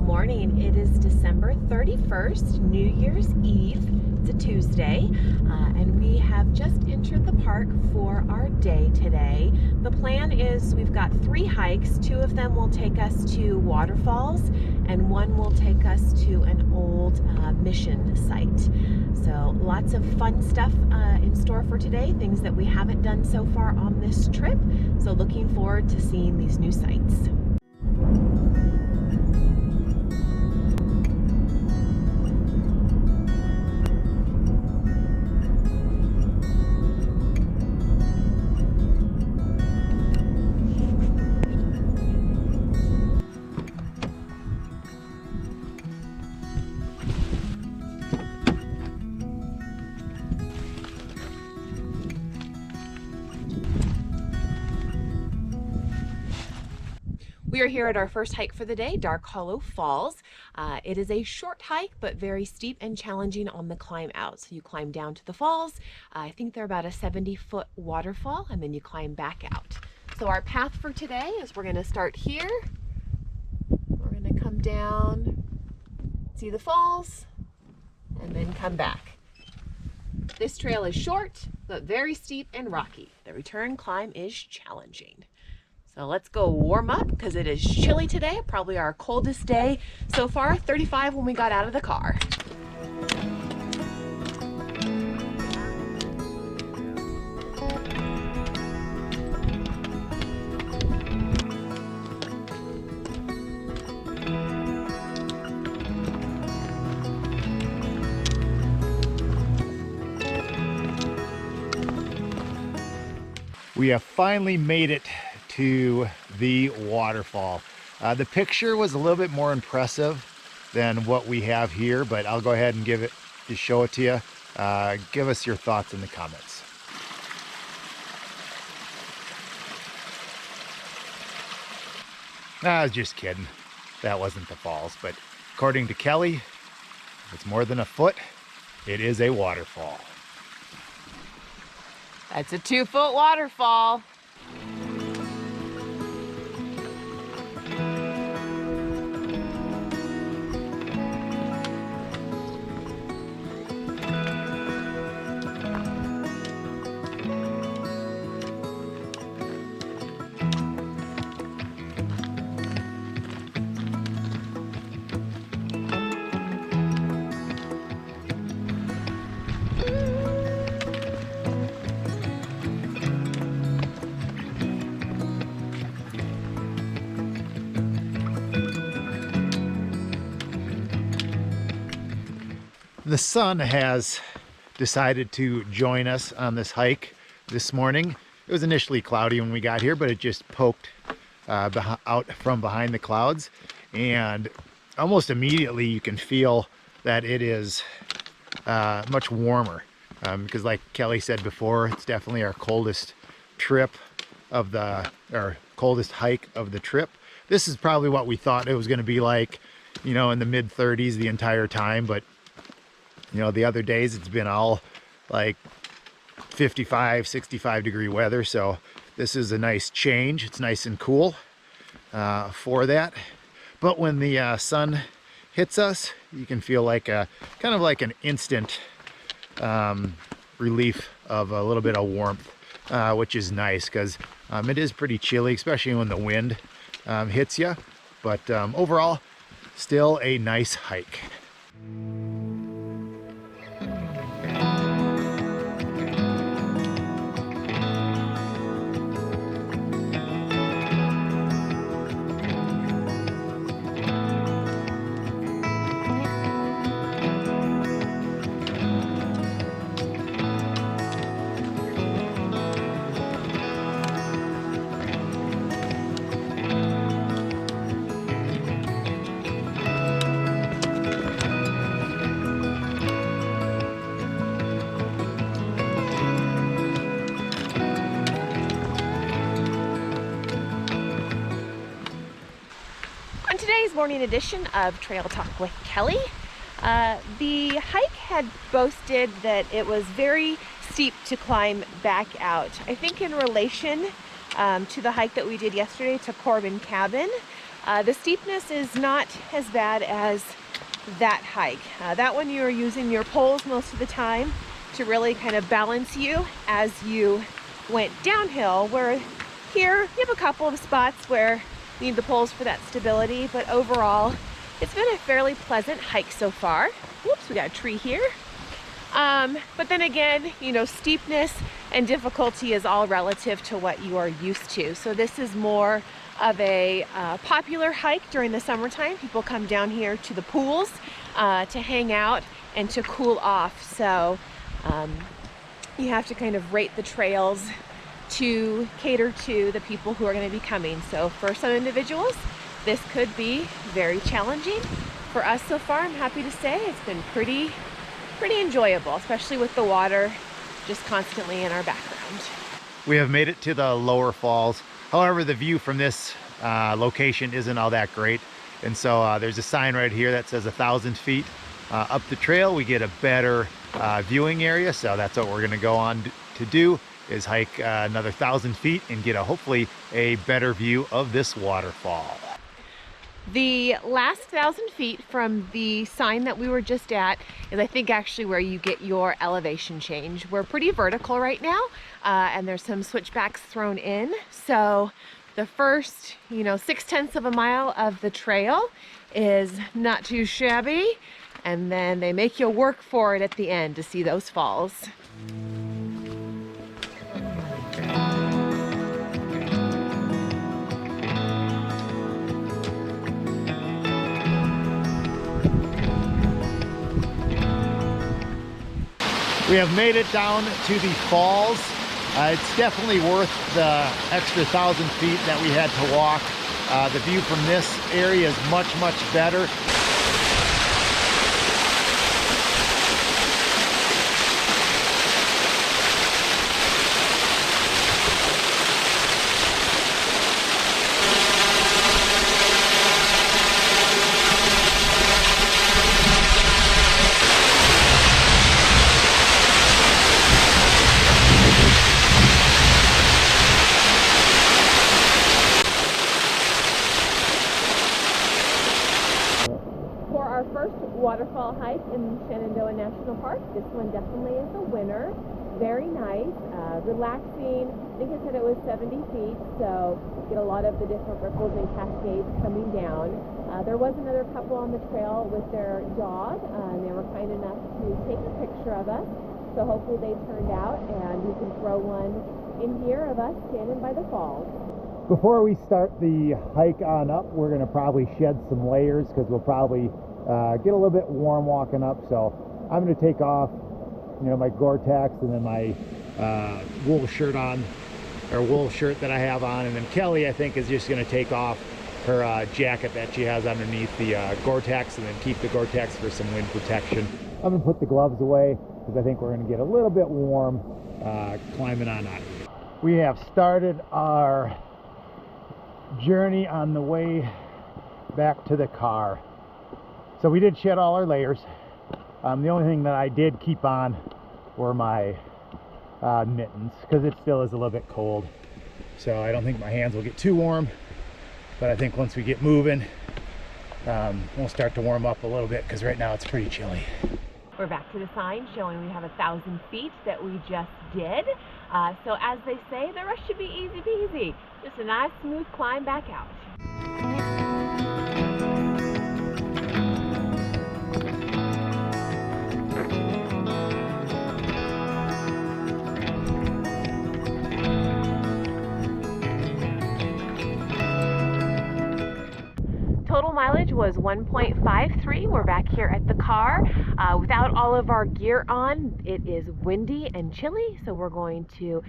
morning. It is December 31st, New Year's Eve. It's a Tuesday, and we have just entered the park for our day today. The plan is we've got 3 hikes. 2 of them will take us to waterfalls, and 1 will take us to an old mission site. So lots of fun stuff in store for today, things that we haven't done so far on this trip. So looking forward to seeing these new sites. We are here at our first hike for the day, Dark Hollow Falls. It is a short hike, but very steep and challenging on the climb out. So you climb down to the falls. I think they're about a 70-foot waterfall, and then you climb back out. So our path for today is we're going to start here. We're going to come down, see the falls, and then come back. This trail is short, but very steep and rocky. The return climb is challenging. So let's go warm up because it is chilly today, probably our coldest day so far, 35 when we got out of the car. We have finally made it to the waterfall. The picture was a little bit more impressive than what we have here, but I'll go ahead and just show it to you. Give us your thoughts in the comments. I was just kidding. That wasn't the falls, but according to Kelly, if it's more than a foot, it is a waterfall. That's a 2-foot waterfall. The sun has decided to join us on this hike this morning. It was initially cloudy when we got here, but it just poked out from behind the clouds, and almost immediately you can feel that it is much warmer because, like Kelly said before, it's definitely our coldest trip of our coldest hike of the trip. This is probably what we thought it was going to be like, you know, in the mid-30s the entire time, but you know, the other days it's been all like 55, 65 degree weather. So this is a nice change. It's nice and cool for that. But when the sun hits us, you can feel like kind of like an instant relief of a little bit of warmth, which is nice because it is pretty chilly, especially when the wind hits you. But overall, still a nice hike. Today's morning edition of Trail Talk with Kelly. The hike had boasted that it was very steep to climb back out. I think in relation to the hike that we did yesterday to Corbin Cabin, The steepness is not as bad as that hike. That one you are using your poles most of the time to really kind of balance you as you went downhill, where here you have a couple of spots where you need the poles for that stability, but overall it's been a fairly pleasant hike so far. Whoops, we got a tree here. But then again, you know, steepness and difficulty is all relative to what you are used to. So this is more of a popular hike during the summertime. People come down here to the pools to hang out and to cool off. So you have to kind of rate the trails to cater to the people who are going to be coming. So for some individuals, this could be very challenging. For us so far, I'm happy to say it's been pretty enjoyable, especially with the water just constantly in our background. We have made it to the lower falls. However, the view from this location isn't all that great. And so there's a sign right here that says 1,000 feet. Up the trail, we get a better viewing area. So that's what we're gonna go on to do, is hike another 1,000 feet and get hopefully a better view of this waterfall. The last 1,000 feet from the sign that we were just at is, I think, actually where you get your elevation change. We're pretty vertical right now, and there's some switchbacks thrown in. So the first, 6/10 of a mile of the trail is not too shabby, and then they make you work for it at the end to see those falls. We have made it down to the falls. It's definitely worth the extra 1,000 feet that we had to walk. The view from this area is much better. Our first waterfall hike in Shenandoah National Park. This one definitely is a winner. Very nice, relaxing. I think I said it was 70 feet, so get a lot of the different ripples and cascades coming down. There was another couple on the trail with their dog, and they were kind enough to take a picture of us. So hopefully they turned out, and we can throw one in here of us standing by the falls. Before we start the hike on up, we're going to probably shed some layers because we'll probably get a little bit warm walking up. So I'm going to take off, my Gore-Tex and then my wool shirt that I have on, and then Kelly, I think, is just going to take off her jacket that she has underneath the Gore-Tex, and then keep the Gore-Tex for some wind protection. I'm going to put the gloves away because I think we're going to get a little bit warm climbing on up. We have started our journey on the way back to the car. So we did shed all our layers. The only thing that I did keep on were my mittens, because it still is a little bit cold. So I don't think my hands will get too warm, but I think once we get moving, we'll start to warm up a little bit, because right now it's pretty chilly. We're back to the sign showing we have 1,000 feet that we just did. So as they say, the rest should be easy peasy. Just a nice smooth climb back out. Total mileage was 1.53. We're back here at the car. Without all of our gear on, it is windy and chilly, so we're going to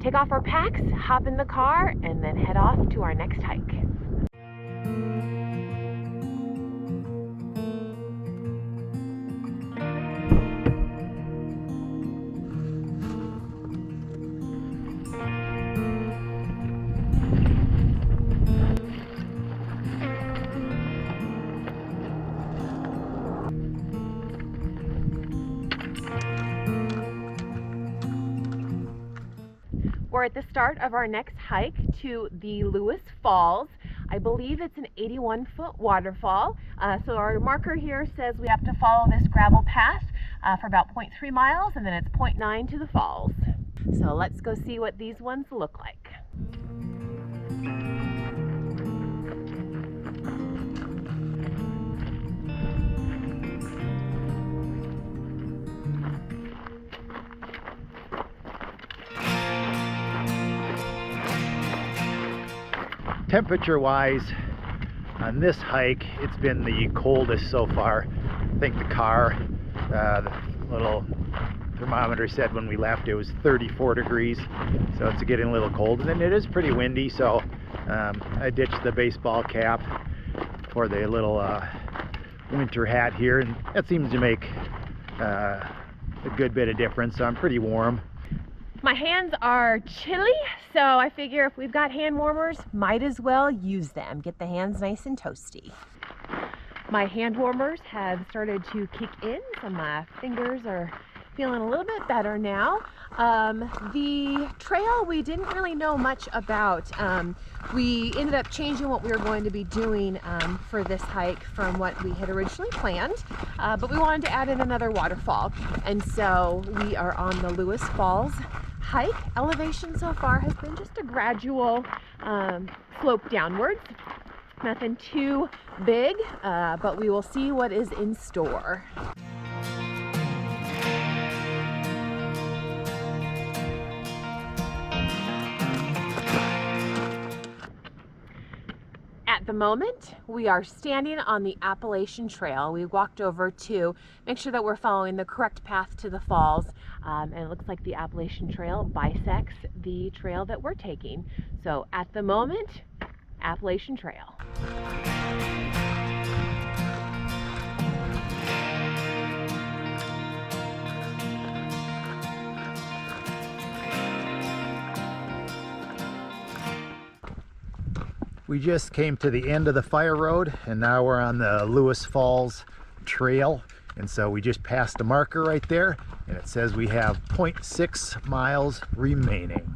take off our packs, hop in the car, and then head off to our next hike. We're at the start of our next hike to the Lewis Falls. I believe it's an 81-foot waterfall. So our marker here says we have to follow this gravel path for about 0.3 miles, and then it's 0.9 to the falls. So let's go see what these ones look like. Temperature wise, on this hike, it's been the coldest so far. I think the little thermometer said when we left it was 34 degrees, so it's getting a little cold, and then it is pretty windy, so I ditched the baseball cap for the little winter hat here, and that seems to make a good bit of difference, so I'm pretty warm. My hands are chilly, so I figure if we've got hand warmers, might as well use them. Get the hands nice and toasty. My hand warmers have started to kick in, so my fingers are feeling a little bit better now. The trail we didn't really know much about. We ended up changing what we were going to be doing for this hike from what we had originally planned, but we wanted to add in another waterfall, and so we are on the Lewis Falls hike. Elevation so far has been just a gradual slope downwards. Nothing too big, but we will see what is in store. At the moment, we are standing on the Appalachian Trail. We walked over to make sure that we're following the correct path to the falls, and it looks like the Appalachian Trail bisects the trail that we're taking. So at the moment, Appalachian Trail. We just came to the end of the fire road, and now we're on the Lewis Falls Trail, and so we just passed a marker right there, and it says we have 0.6 miles remaining.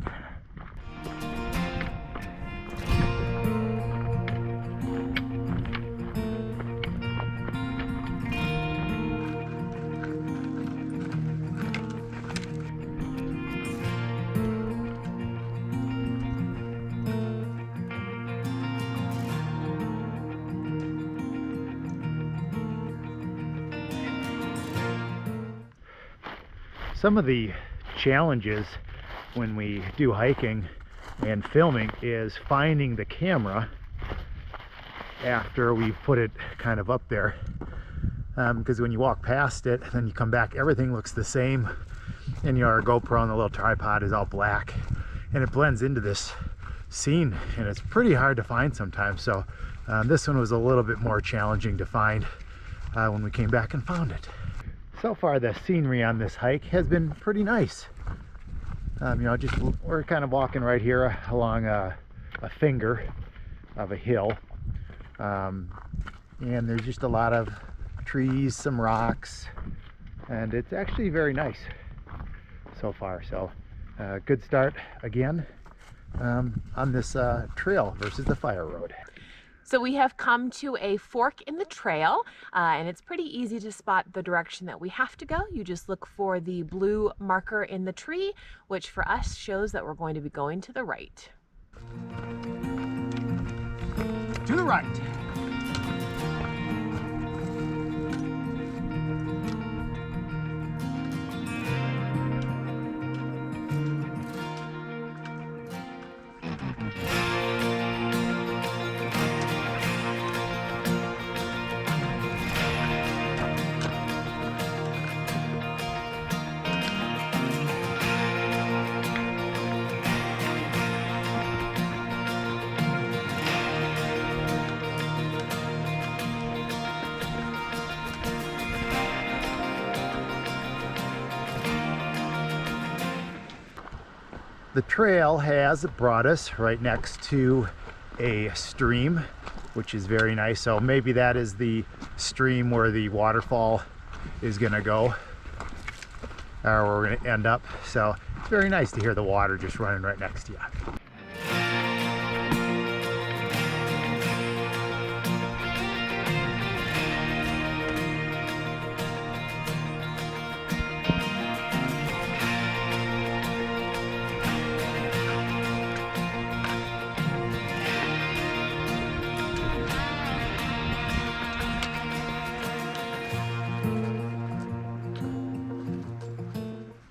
Some of the challenges when we do hiking and filming is finding the camera after we put it kind of up there, because when you walk past it, then you come back, everything looks the same, and our GoPro and the little tripod is all black, and it blends into this scene, and it's pretty hard to find sometimes. So this one was a little bit more challenging to find when we came back and found it. So far, the scenery on this hike has been pretty nice. We're kind of walking right here along a finger of a hill, and there's just a lot of trees, some rocks, and it's actually very nice so far. So good start again on this trail versus the fire road. So we have come to a fork in the trail, and it's pretty easy to spot the direction that we have to go. You just look for the blue marker in the tree, which for us shows that we're going to be going to the right. To the right. The trail has brought us right next to a stream, which is very nice. So maybe that is the stream where the waterfall is gonna go, or where we're gonna end up. So it's very nice to hear the water just running right next to you.